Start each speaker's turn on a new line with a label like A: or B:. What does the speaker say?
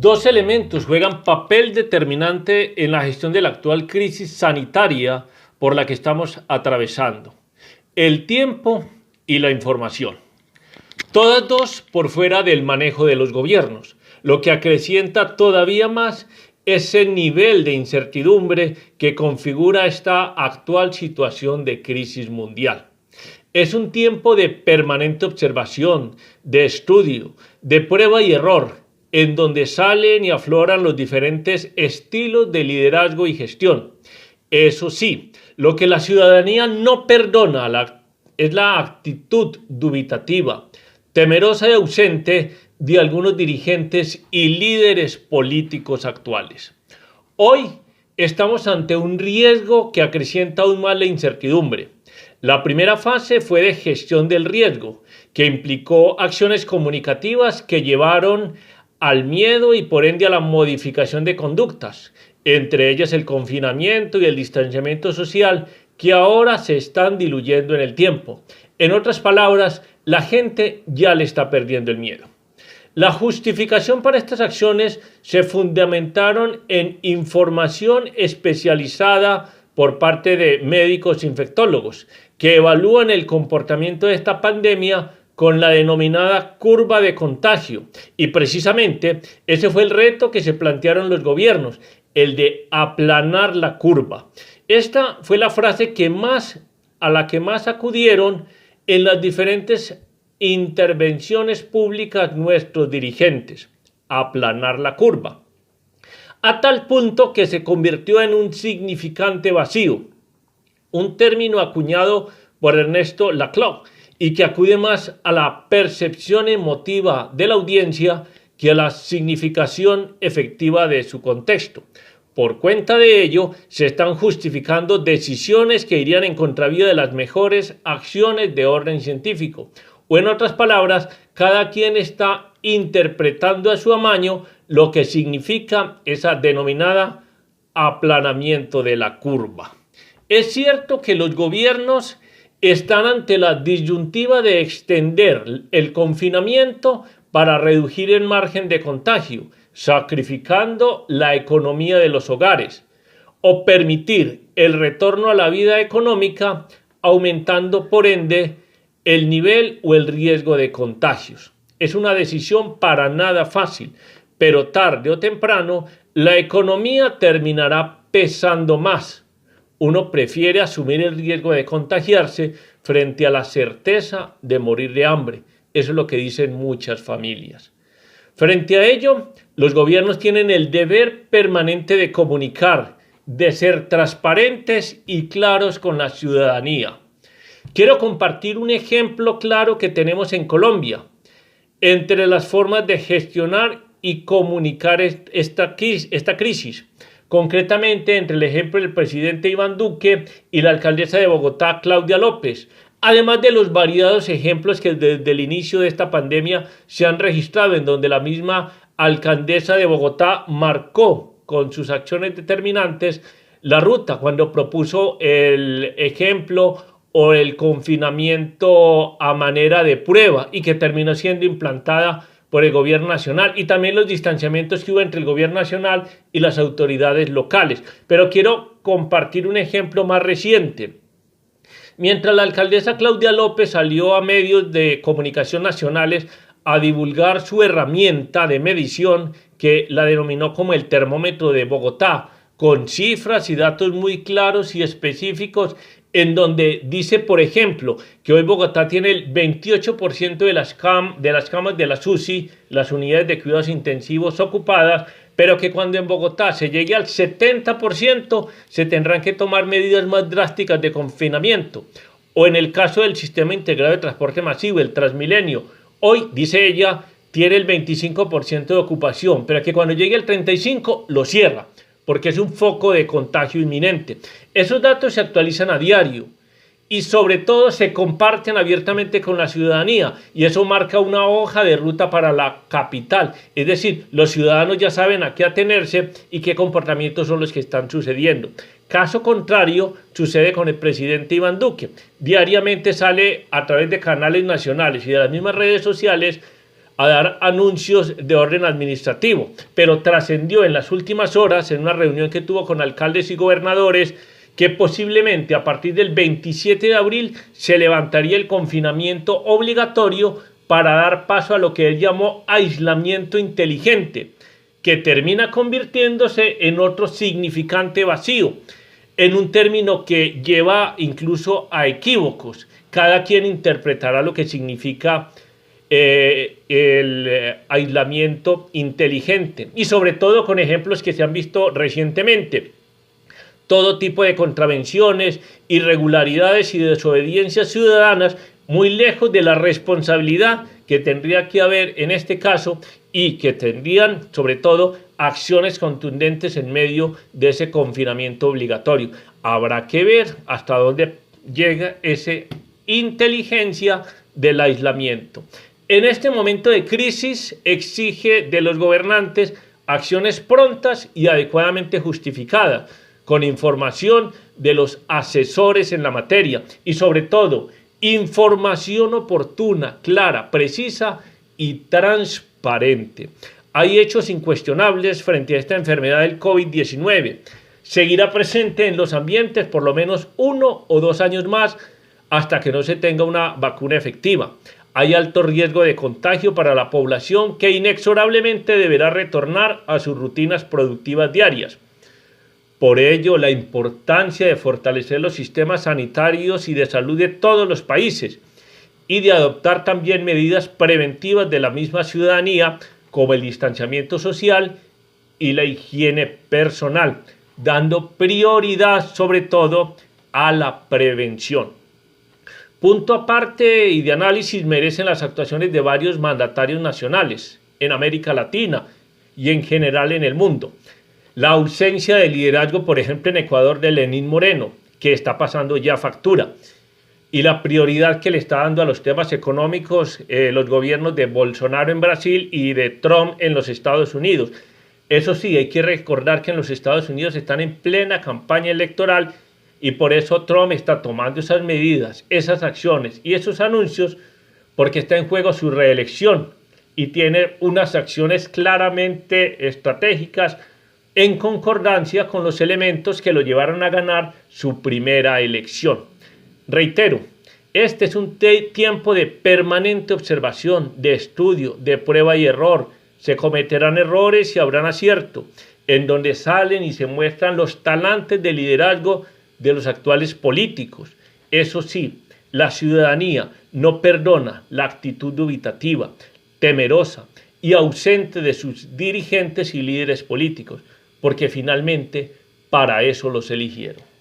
A: Dos elementos juegan papel determinante en la gestión de la actual crisis sanitaria por la que estamos atravesando: el tiempo y la información. Todas dos por fuera del manejo de los gobiernos, lo que acrecienta todavía más ese nivel de incertidumbre que configura esta actual situación de crisis mundial. Es un tiempo de permanente observación, de estudio, de prueba y error, en donde salen y afloran los diferentes estilos de liderazgo y gestión. Eso sí, lo que la ciudadanía no perdona es la actitud dubitativa, temerosa y ausente de algunos dirigentes y líderes políticos actuales. Hoy estamos ante un riesgo que acrecienta aún más la incertidumbre. La primera fase fue de gestión del riesgo, que implicó acciones comunicativas que llevaron al miedo y por ende a la modificación de conductas, entre ellas el confinamiento y el distanciamiento social, que ahora se están diluyendo en el tiempo. En otras palabras, la gente ya le está perdiendo el miedo. La justificación para estas acciones se fundamentaron en información especializada por parte de médicos infectólogos que evalúan el comportamiento de esta pandemia con la denominada curva de contagio. Y precisamente ese fue el reto que se plantearon los gobiernos, el de aplanar la curva. Esta fue la frase a la que más acudieron en las diferentes intervenciones públicas nuestros dirigentes: aplanar la curva. A tal punto que se convirtió en un significante vacío, un término acuñado por Ernesto Laclau y que acude más a la percepción emotiva de la audiencia que a la significación efectiva de su contexto. Por cuenta de ello, se están justificando decisiones que irían en contravía de las mejores acciones de orden científico. O en otras palabras, cada quien está interpretando a su amaño lo que significa esa denominada aplanamiento de la curva. Es cierto que los gobiernos están ante la disyuntiva de extender el confinamiento para reducir el margen de contagio, sacrificando la economía de los hogares, o permitir el retorno a la vida económica, aumentando por ende el nivel o el riesgo de contagios. Es una decisión para nada fácil, pero tarde o temprano la economía terminará pesando más. Uno prefiere asumir el riesgo de contagiarse frente a la certeza de morir de hambre. Eso es lo que dicen muchas familias. Frente a ello, los gobiernos tienen el deber permanente de comunicar, de ser transparentes y claros con la ciudadanía. Quiero compartir un ejemplo claro que tenemos en Colombia entre las formas de gestionar y comunicar esta crisis. Concretamente, entre el ejemplo del presidente Iván Duque y la alcaldesa de Bogotá, Claudia López, además de los variados ejemplos que desde el inicio de esta pandemia se han registrado, en donde la misma alcaldesa de Bogotá marcó con sus acciones determinantes la ruta cuando propuso el ejemplo o el confinamiento a manera de prueba y que terminó siendo implantada por el gobierno nacional, y también los distanciamientos que hubo entre el gobierno nacional y las autoridades locales. Pero quiero compartir un ejemplo más reciente. Mientras la alcaldesa Claudia López salió a medios de comunicación nacionales a divulgar su herramienta de medición, que la denominó como el termómetro de Bogotá, con cifras y datos muy claros y específicos, en donde dice, por ejemplo, que hoy Bogotá tiene el 28% de las camas de las UCI, las unidades de cuidados intensivos, ocupadas, pero que cuando en Bogotá se llegue al 70% se tendrán que tomar medidas más drásticas de confinamiento. O en el caso del sistema integrado de transporte masivo, el Transmilenio, hoy, dice ella, tiene el 25% de ocupación, pero que cuando llegue al 35% lo cierra, porque es un foco de contagio inminente. Esos datos se actualizan a diario y sobre todo se comparten abiertamente con la ciudadanía, y eso marca una hoja de ruta para la capital. Es decir, los ciudadanos ya saben a qué atenerse y qué comportamientos son los que están sucediendo. Caso contrario sucede con el presidente Iván Duque. Diariamente sale a través de canales nacionales y de las mismas redes sociales a dar anuncios de orden administrativo, pero trascendió en las últimas horas, en una reunión que tuvo con alcaldes y gobernadores, que posiblemente a partir del 27 de abril se levantaría el confinamiento obligatorio para dar paso a lo que él llamó aislamiento inteligente, que termina convirtiéndose en otro significante vacío, en un término que lleva incluso a equívocos. Cada quien interpretará lo que significa el aislamiento inteligente, y sobre todo con ejemplos que se han visto recientemente. Todo tipo de contravenciones, irregularidades y desobediencias ciudadanas, muy lejos de la responsabilidad que tendría que haber en este caso, y que tendrían sobre todo acciones contundentes en medio de ese confinamiento obligatorio. Habrá que ver hasta dónde llega esa inteligencia del aislamiento. En este momento de crisis exige de los gobernantes acciones prontas y adecuadamente justificadas, con información de los asesores en la materia y sobre todo información oportuna, clara, precisa y transparente. Hay hechos incuestionables frente a esta enfermedad del COVID-19. Seguirá presente en los ambientes por lo menos 1 o 2 años más hasta que no se tenga una vacuna efectiva. Hay alto riesgo de contagio para la población que inexorablemente deberá retornar a sus rutinas productivas diarias. Por ello, la importancia de fortalecer los sistemas sanitarios y de salud de todos los países y de adoptar también medidas preventivas de la misma ciudadanía, como el distanciamiento social y la higiene personal, dando prioridad sobre todo a la prevención. Punto aparte y de análisis merecen las actuaciones de varios mandatarios nacionales en América Latina y en general en el mundo. La ausencia de liderazgo, por ejemplo, en Ecuador de Lenín Moreno, que está pasando ya factura, y la prioridad que le está dando a los temas económicos los gobiernos de Bolsonaro en Brasil y de Trump en los Estados Unidos. Eso sí, hay que recordar que en los Estados Unidos están en plena campaña electoral y por eso Trump está tomando esas medidas, esas acciones y esos anuncios, porque está en juego su reelección y tiene unas acciones claramente estratégicas en concordancia con los elementos que lo llevaron a ganar su primera elección. Reitero, este es un tiempo de permanente observación, de estudio, de prueba y error. Se cometerán errores y habrán acierto, en donde salen y se muestran los talantes de liderazgo de los actuales políticos. Eso sí, la ciudadanía no perdona la actitud dubitativa, temerosa y ausente de sus dirigentes y líderes políticos, porque finalmente para eso los eligieron.